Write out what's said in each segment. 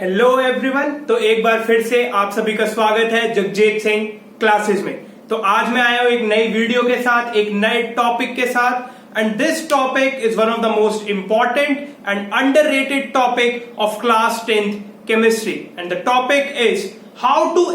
Hello everyone. तो एक बार फिर से आप सभी का स्वागत है जगजीत सिंह क्लासेस में। तो आज मैं आया हूं एक नई वीडियो के साथ, एक नए टॉपिक के साथ। And this topic is one of the most important and underrated topic of class 10th chemistry. And the topic is how to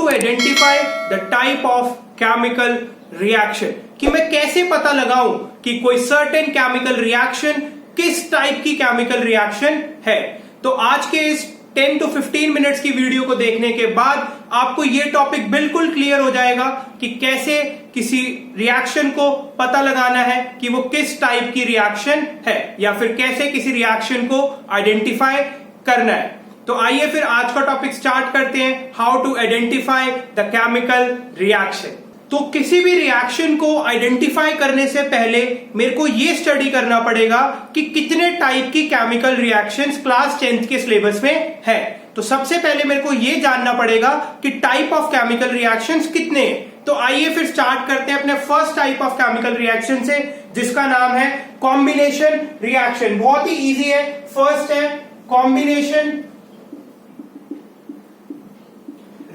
identify the type of chemical reaction. कि मैं कैसे पता लगाऊं कि कोई सर्टेन केमिकल रिएक्शन किस type की chemical reaction है। तो आज के इस 10 to 15 मिनट्स की वीडियो को देखने के बाद आपको यह टॉपिक बिल्कुल क्लियर हो जाएगा कि कैसे किसी रिएक्शन को पता लगाना है कि वो किस टाइप की रिएक्शन है, या फिर कैसे किसी रिएक्शन को आइडेंटिफाई करना है। तो आइए फिर आज का टॉपिक स्टार्ट करते हैं, how to identify the chemical reaction. तो किसी भी रिएक्शन को आइडेंटिफाई करने से पहले मेरे को यह स्टडी करना पड़ेगा कि कितने टाइप की केमिकल रिएक्शंस क्लास 10th के सिलेबस में है। तो सबसे पहले मेरे को यह जानना पड़ेगा कि टाइप ऑफ केमिकल रिएक्शंस कितने हैं। तो आइए फिर स्टार्ट करते हैं अपने first type of chemical reaction से, जिसका नाम है कॉम्बिनेशन रिएक्शन। बहुत ही इजी है। फर्स्ट है कॉम्बिनेशन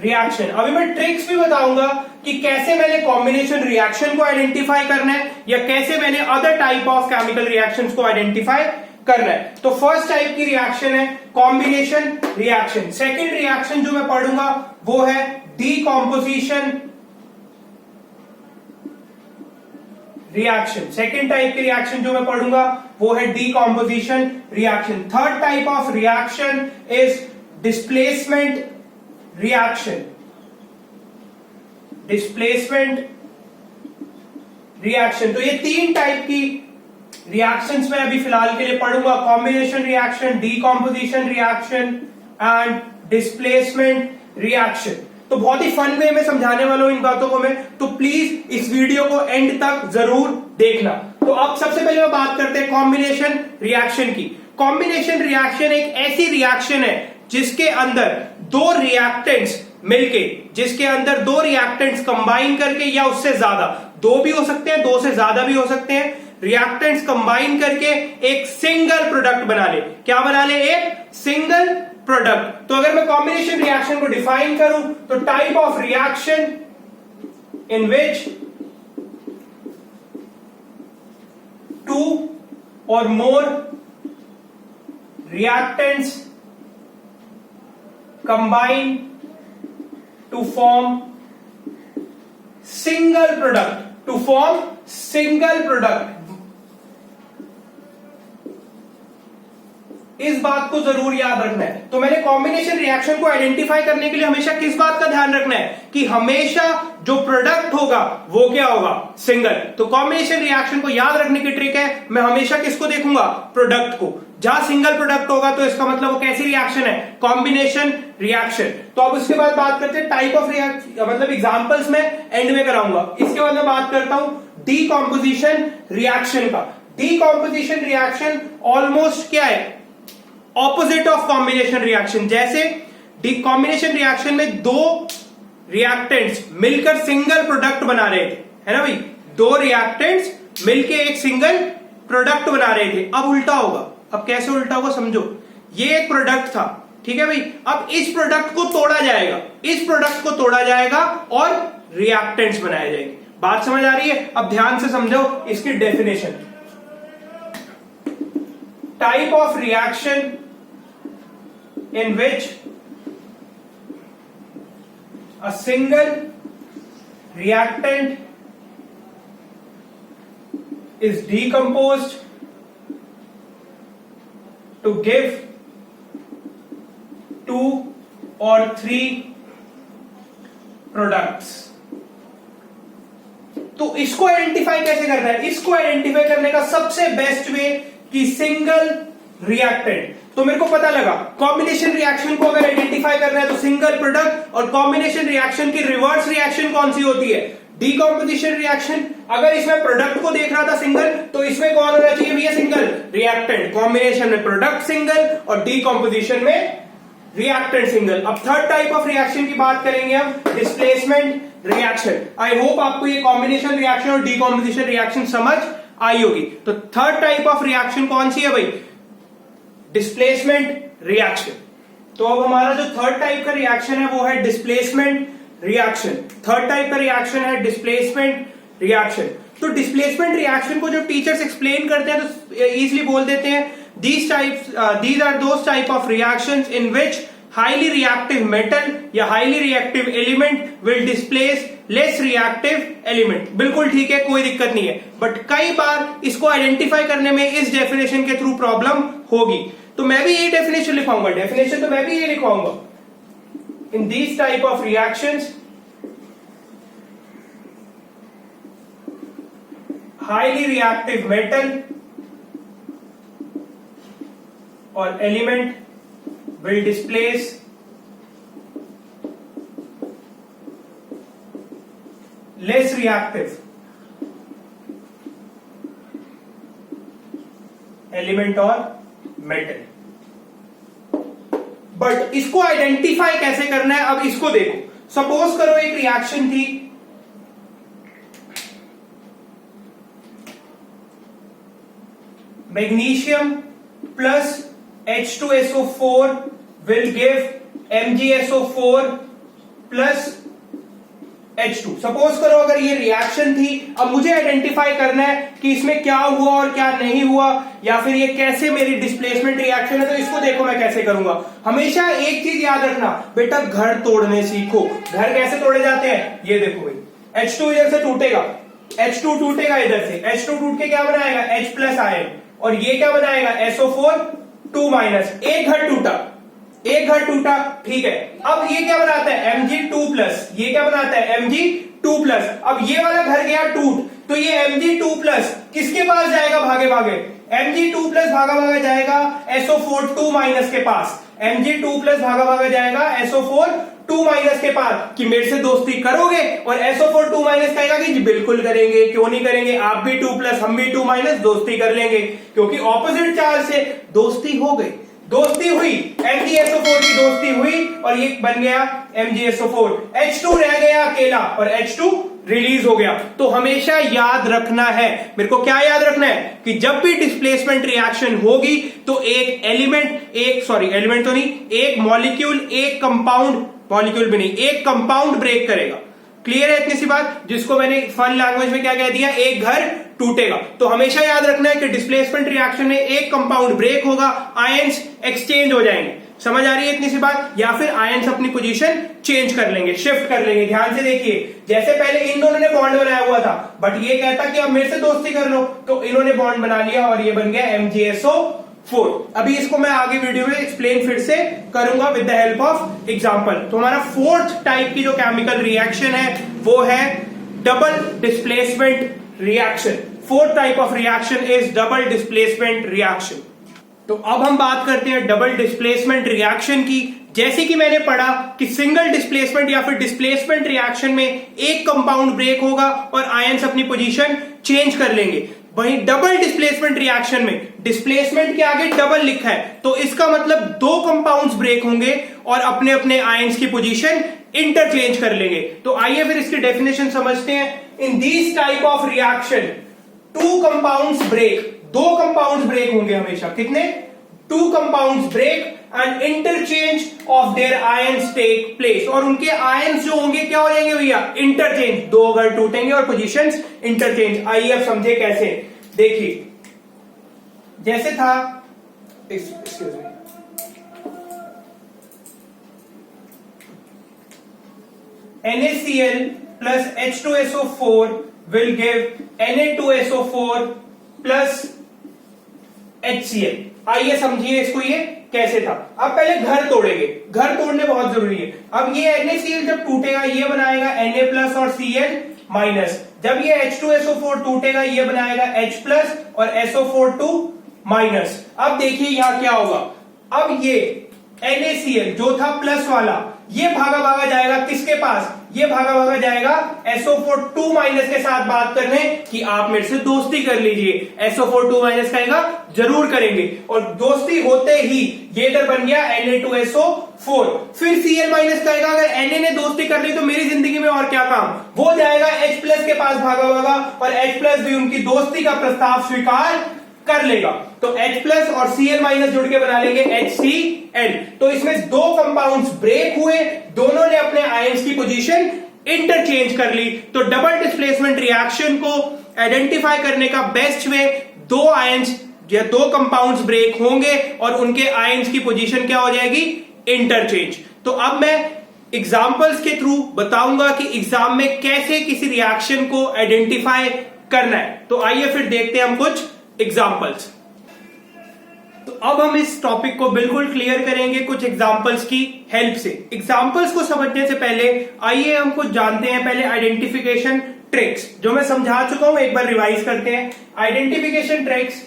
रिएक्शन। अभी मैं ट्रिक्स भी बताऊंगा कि कैसे मैंने कॉम्बिनेशन रिएक्शन को आइडेंटिफाई करना है, या कैसे मैंने other type of chemical reactions को आइडेंटिफाई करना है। तो फर्स्ट टाइप की रिएक्शन है कॉम्बिनेशन रिएक्शन। सेकंड रिएक्शन जो मैं पढ़ूंगा वो है डीकॉम्पोजिशन रिएक्शन। सेकंड टाइप की रिएक्शन जो मैं पढ़ूंगा वो है decomposition reaction. Third type of reaction is displacement reaction. Displacement reaction. तो ये तीन टाइप की रिएक्शंस मैं अभी फिलहाल के लिए पढ़ूंगा, combination reaction, decomposition reaction and displacement reaction. तो बहुत ही फन वे में समझाने वाला हूं इन बातों को मैं, तो प्लीज इस वीडियो को एंड तक जरूर देखना। तो अब सबसे पहले बात करते हैं कॉम्बिनेशन रिएक्शन की। कॉम्बिनेशन रिएक्शन एक ऐसी रिएक्शन है जिसके अंदर दो रिएक्टेंट्स कंबाइन करके, या उससे ज्यादा, दो भी हो सकते हैं, दो से ज्यादा भी हो सकते हैं, रिएक्टेंट्स कंबाइन करके एक सिंगल प्रोडक्ट बना ले। क्या बना ले? एक सिंगल प्रोडक्ट। तो अगर मैं कॉम्बिनेशन रिएक्शन को डिफाइन करूं तो type of reaction in which two or more reactants combine to form single product। इस बात को जरूर याद रखना है। तो मैंने कॉम्बिनेशन रिएक्शन को आइडेंटिफाई करने के लिए हमेशा किस बात का ध्यान रखना है कि हमेशा जो प्रोडक्ट होगा वो क्या होगा? सिंगल। तो कॉम्बिनेशन रिएक्शन को याद रखने की ट्रिक है, मैं हमेशा किसको देखूंगा? प्रोडक्ट को। जहां सिंगल प्रोडक्ट होगा तो इसका मतलब वो कैसी रिएक्शन है? Combination reaction. तो अब उसके बाद बात करते हैं टाइप ऑफ रिएक्शन, मतलब एग्जांपल्स में एंड में कराऊंगा। इसके बाद मैं बात करता हूं डीकॉम्पोजिशन रिएक्शन का। डीकॉम्पोजिशन रिएक्शन ऑलमोस्ट क्या है? Opposite of combination reaction. जैसे कॉम्बिनेशन रिएक्शन में दो रिएक्टेंट्स मिलकर सिंगल प्रोडक्ट बना रहे थे, है ना भाई? दो रिएक्टेंट्स मिलकर एक सिंगल प्रोडक्ट बना रहे थे। अब उल्टा होगा। अब कैसे उल्टा होगा समझो। ये एक प्रोडक्ट था, ठीक है भाई। अब इस प्रोडक्ट को तोड़ा जाएगा और रिएक्टेंट्स बनाए जाएंगे। बात समझ आ रही है? अब ध्यान से समझो इसकी definition. Type of reaction in which a single reactant is decomposed to give two or three products। तो इसको आइडेंटिफाई कैसे करना है? इसको आइडेंटिफाई करने का सबसे बेस्ट वे कि सिंगल रिएक्टेंट। तो मेरे को पता लगा कॉम्बिनेशन रिएक्शन को अगर आइडेंटिफाई करना है तो सिंगल प्रोडक्ट, और कॉम्बिनेशन रिएक्शन की रिवर्स रिएक्शन कौन सी होती है? Decomposition reaction. अगर इसमें प्रोडक्ट को देख रहा था सिंगल, तो इसमें कौन होना चाहिए भैया? Single reactant. कॉम्बिनेशन में प्रोडक्ट सिंगल और डीकॉम्पोजिशन में रिएक्टेंट सिंगल। अब थर्ड टाइप ऑफ रिएक्शन की बात करेंगे हम, डिस्प्लेसमेंट रिएक्शन। आई होप आपको ये कॉम्बिनेशन रिएक्शन और डीकॉम्पोजिशन रिएक्शन समझ आई होगी। तो थर्ड टाइप ऑफ रिएक्शन कौन सी है भाई? Displacement reaction. तो अब हमारा जो थर्ड टाइप का रिएक्शन है वो है डिस्प्लेसमेंट रिएक्शन। थर्ड टाइप का रिएक्शन है डिस्प्लेसमेंट रिएक्शन। तो डिस्प्लेसमेंट रिएक्शन को जब टीचर्स एक्सप्लेन करते हैं तो इजीली बोल देते हैं these are those type of reactions in which highly reactive metal या highly reactive element will displace less reactive element। बिल्कुल ठीक है, कोई दिक्कत नहीं है, बट कई बार इसको आइडेंटिफाई करने में इस डेफिनेशन के थ्रू प्रॉब्लम होगी। तो मैं भी यही डेफिनेशन लिखाऊंगा, डेफिनेशन तो मैं भी ये लिखवाऊंगा, in these type of reactions highly reactive metal और element will displace less reactive element और metal। बट इसको आइडेंटिफाई कैसे करना है, अब इसको देखो। सपोज करो एक रिएक्शन थी, magnesium plus H2SO4 will give MgSO4 plus H2। Suppose करो अगर ये रिएक्शन थी, अब मुझे आइडेंटिफाई करना है कि इसमें क्या हुआ और क्या नहीं हुआ, या फिर ये कैसे मेरी डिस्प्लेसमेंट रिएक्शन है। तो इसको देखो मैं कैसे करूंगा। हमेशा एक चीज याद रखना बेटा, घर तोड़ने सीखो। घर कैसे तोड़े जाते हैं, ये देखो भाई, H2 इधर से टूटेगा, H2 टूटेगा इधर से, H2 टूट के क्या बनाएगा H प्लस आयन, और ये क्या बनाएगा SO4 2 माइनस। एक घर टूटा, एक घर टूटा, ठीक है। अब ये क्या बनाता है Mg2 प्लस, ये क्या बनाता है Mg2 प्लस। अब ये वाला घर गया टूट, तो ये Mg2 प्लस किसके पास जाएगा, भागे भागे Mg2 प्लस भागा भागा जाएगा SO4 2 माइनस के पास। Mg2 प्लस भागा भागा जाएगा SO4 2 माइनस के पास कि मेरे से दोस्ती करोगे, और SO4 2 माइनस कहेगा कि जी बिल्कुल करेंगे, क्यों नहीं करेंगे, आप भी 2 प्लस हम भी 2 माइनस, दोस्ती कर लेंगे, क्योंकि ऑपोजिट चार्ज से दोस्ती हो गई। दोस्ती हुई, MgSO4 की दोस्ती हुई और ये बन गया MgSO4। H2 रह गया अकेला और H2 रिलीज हो गया। तो हमेशा याद रखना है, मेरे को क्या याद रखना है कि जब भी डिस्प्लेसमेंट रिएक्शन होगी तो एक एलिमेंट, एलिमेंट तो नहीं, एक मॉलिक्यूल, एक कंपाउंड, मॉलिक्यूल भी नहीं, एक कंपाउंड ब्रेक करेगा। क्लियर है इतनी सी बात, जिसको मैंने फन लैंग्वेज में क्या कह दिया, एक घर टूटेगा। तो हमेशा याद रखना है कि डिस्प्लेसमेंट रिएक्शन में एक कंपाउंड ब्रेक होगा, आयंस एक्सचेंज हो जाएंगे। समझ आ रही है इतनी सी बात, या फिर आयंस अपनी पोजीशन चेंज कर लेंगे, शिफ्ट कर लेंगे। ध्यान से देखिए, जैसे पहले इन दोनों ने बॉन्ड बनाया हुआ था, बट ये कहता कि अब मेरे से दोस्ती कर लो, तो इन्होंने बॉन्ड बना लिया और ये बन गया MgSO4। अभी इसको मैं आगे वीडियो में एक्सप्लेन फिर से करूंगा with the help of example. तो हमारा फोर्थ टाइप की जो केमिकल रिएक्शन है वो है double displacement reaction. Fourth type of reaction is double displacement reaction. तो अब हम बात करते हैं डबल डिस्प्लेसमेंट रिएक्शन की। जैसे कि मैंने पढ़ा कि सिंगल डिस्प्लेसमेंट या फिर डिस्प्लेसमेंट रिएक्शन में एक कंपाउंड ब्रेक होगा और आयंस अपनी पोजीशन चेंज कर लेंगे। वहीं डबल डिस्प्लेसमेंट रिएक्शन में डिस्प्लेसमेंट के आगे डबल लिखा है, तो इसका मतलब दो कंपाउंड्स ब्रेक होंगे और अपने अपने आयंस की पोजीशन इंटरचेंज कर लेंगे। तो आइए फिर इसकी डेफिनेशन समझते हैं। In these type of reaction two compounds break, दो कंपाउंड्स ब्रेक होंगे हमेशा। कितने? Two compounds break and interchange of their ions take place. और उनके आयंस जो होंगे क्या हो जाएंगे भैया? इंटरचेंज। दो अगर टूटेंगे और पोजीशंस इंटरचेंज। आइए अब समझे कैसे। देखिए जैसे था, excuse me, NaCl plus H2SO4 will give Na2SO4 plus HCl। आइए समझिए इसको, ये कैसे था। अब पहले घर तोड़ेंगे, घर तोड़ने बहुत जरूरी है। अब ये NaCl जब टूटेगा ये बनाएगा Na प्लस और Cl माइनस। जब ये H2SO4 टूटेगा ये बनाएगा H प्लस और SO4 2 माइनस। अब देखिए यहां क्या होगा। अब ये NaCl जो था प्लस वाला ये भागा भागा जाएगा किसके पास? ये भागा भागा जाएगा SO4 2 माइनस के साथ बात करने कि आप मेरे से दोस्ती कर लीजिए। SO4 2 माइनस कहेगा जरूर करेंगे, और दोस्ती होते ही ये इधर बन गया Na2SO4। फिर Cl माइनस कहेगा अगर Na ने दोस्ती कर ली तो मेरी जिंदगी में और क्या काम, वो जाएगा H प्लस के पास भागा भागा, और H प्लस भी उनकी दोस्ती का प्रस्ताव स्वीकार कर लेगा। तो H+ और Cl- जुड़ के बना लेंगे HCl। तो इसमें दो कंपाउंड्स ब्रेक हुए, दोनों ने अपने आयंस की पोजीशन इंटरचेंज कर ली। तो डबल डिस्प्लेसमेंट रिएक्शन को आइडेंटिफाई करने का बेस्ट वे, दो आयंस या दो कंपाउंड्स ब्रेक होंगे और उनके आयंस की पोजीशन क्या हो जाएगी, इंटरचेंज। तो अब मैं एग्जांपल्स के थ्रू बताऊंगा कि एग्जाम में कैसे किसी रिएक्शन को आइडेंटिफाई करना है। तो आइए फिर देखते हैं हम कुछ एग्जांपल्स। तो अब हम इस टॉपिक को बिल्कुल क्लियर करेंगे कुछ एग्जांपल्स की हेल्प से। एग्जांपल्स को समझने से पहले आइए हम कुछ जानते हैं पहले आइडेंटिफिकेशन ट्रिक्स, जो मैं समझा चुका हूं, एक बार रिवाइज करते हैं। आइडेंटिफिकेशन ट्रिक्स,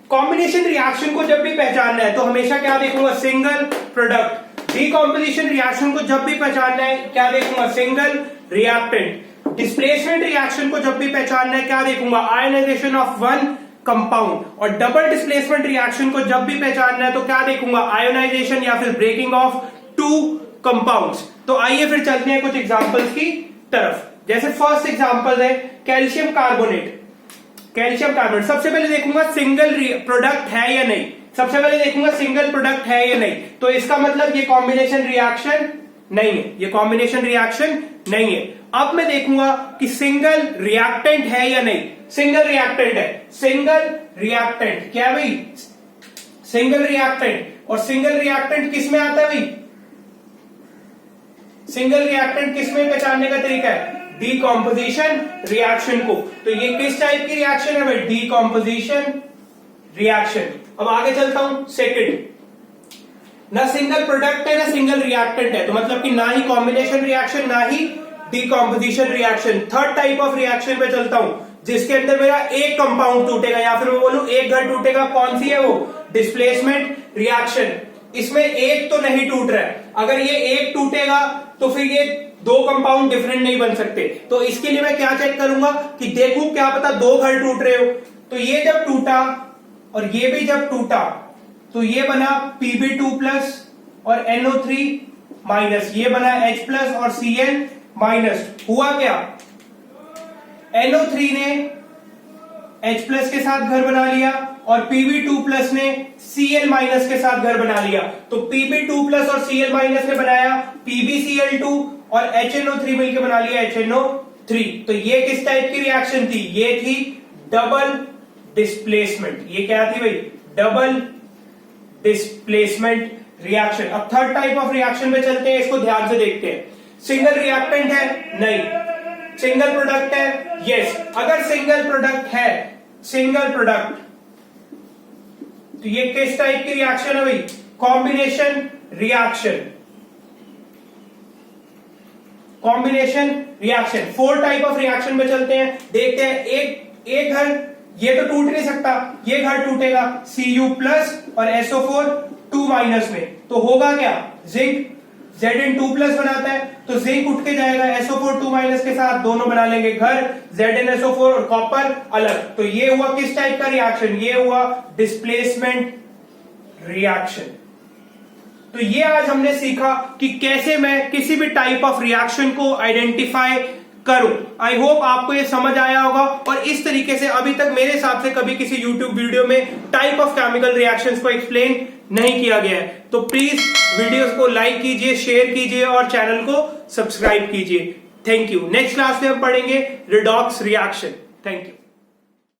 कॉम्बिनेशन रिएक्शन को जब भी पहचानना है तो हमेशा क्या देखूंगा, सिंगल प्रोडक्ट। डीकॉम्पोजिशन रिएक्शन को जब भी पहचानना है क्या देखूंगा, सिंगल रिएक्टेंट। डिस्प्लेसमेंट रिएक्शन को जब भी पहचानना है क्या देखूंगा, आयनाइजेशन ऑफ वन कंपाउंड। और डबल डिस्प्लेसमेंट रिएक्शन को जब भी पहचानना है तो क्या देखूंगा, आयोनाइजेशन या फिर ब्रेकिंग ऑफ टू कंपाउंड्स। तो आइए फिर चलते हैं कुछ एग्जांपल्स की तरफ। जैसे फर्स्ट एग्जांपल है कैल्शियम कार्बोनेट। कैल्शियम कार्बोनेट सबसे पहले देखूंगा सिंगल प्रोडक्ट है या नहीं, सबसे पहले देखूंगा सिंगल प्रोडक्ट है या नहीं। तो इसका मतलब ये कॉम्बिनेशन रिएक्शन नहीं है, ये कॉम्बिनेशन रिएक्शन नहीं है। अब मैं देखूंगा कि सिंगल रिएक्टेंट है या नहीं। सिंगल रिएक्टेंट है, सिंगल रिएक्टेंट क्या है भाई, सिंगल रिएक्टेंट। और सिंगल रिएक्टेंट किस में आता है भाई, सिंगल रिएक्टेंट किस में पहचानने का तरीका है, डीकॉम्पोजिशन रिएक्शन को। तो ये किस टाइप की रिएक्शन है भाई, डीकॉम्पोजिशन रिएक्शन। अब आगे चलता हूं, सेकंड, ना सिंगल प्रोडक्ट है ना सिंगल रिएक्टेंट है, तो मतलब कि ना ही कॉम्बिनेशन रिएक्शन ना ही decomposition reaction. Third type of reaction पे चलता हूं जिसके अंदर मेरा एक कंपाउंड टूटेगा या फिर मैं बोलूं एक घर टूटेगा। कौन सी है वो, डिस्प्लेसमेंट रिएक्शन। इसमें एक तो नहीं टूट रहा है, अगर ये एक टूटेगा तो फिर ये दो कंपाउंड डिफरेंट नहीं बन सकते। तो इसके लिए मैं क्या चेक करूंगा कि देखूं क्या पता दो घर टूट रहे हो। तो ये जब टूटा और ये भी जब टूटा तो ये बना Pb2+ और NO3-, ये बना H+ और Cl-। हुआ क्या, NO3 ने H+ के साथ घर बना लिया और Pb2+ ने Cl- के साथ घर बना लिया। तो Pb2+ और Cl- ने बनाया PbCl2 और HNO3 मिलकर बना लिया HNO3। तो ये किस टाइप की रिएक्शन थी, ये थी डबल डिस्प्लेसमेंट। ये क्या थी भाई, डबल डिस्प्लेसमेंट रिएक्शन। अब थर्ड टाइप ऑफ रिएक्शन में चलते हैं, इसको ध्यान से देखते हैं। सिंगल रिएक्टेंट है, नहीं। सिंगल प्रोडक्ट है, यस। अगर सिंगल प्रोडक्ट है, सिंगल प्रोडक्ट, तो ये किस टाइप की रिएक्शन है भाई, combination reaction. Combination reaction. Four type of reaction में चलते हैं, देखते हैं। एक घर, ये तो टूट नहीं सकता, ये घर टूटेगा Cu+ और SO4 2- में। तो होगा क्या, जिंक Zn2+ बनाता है, तो जिंक उठ के जाएगा SO4 2- के साथ, दोनों बना लेंगे घर, ZnSO4 और कॉपर अलग। तो ये हुआ किस टाइप का रिएक्शन, ये हुआ डिस्प्लेसमेंट रिएक्शन। तो ये आज हमने सीखा कि कैसे मैं किसी भी टाइप ऑफ रिएक्शन को आइडेंटिफाई करूं। आई होप आपको ये समझ आया होगा। और इस तरीके से अभी तक मेरे हिसाब से कभी किसी YouTube वीडियो में टाइप ऑफ केमिकल रिएक्शंस को एक्सप्लेन नहीं किया गया है। तो प्लीज वीडियोस को लाइक कीजिए, शेयर कीजिए और चैनल को सब्सक्राइब कीजिए। Thank you. नेक्स्ट क्लास में हम पढ़ेंगे रिडॉक्स रिएक्शन। Thank you.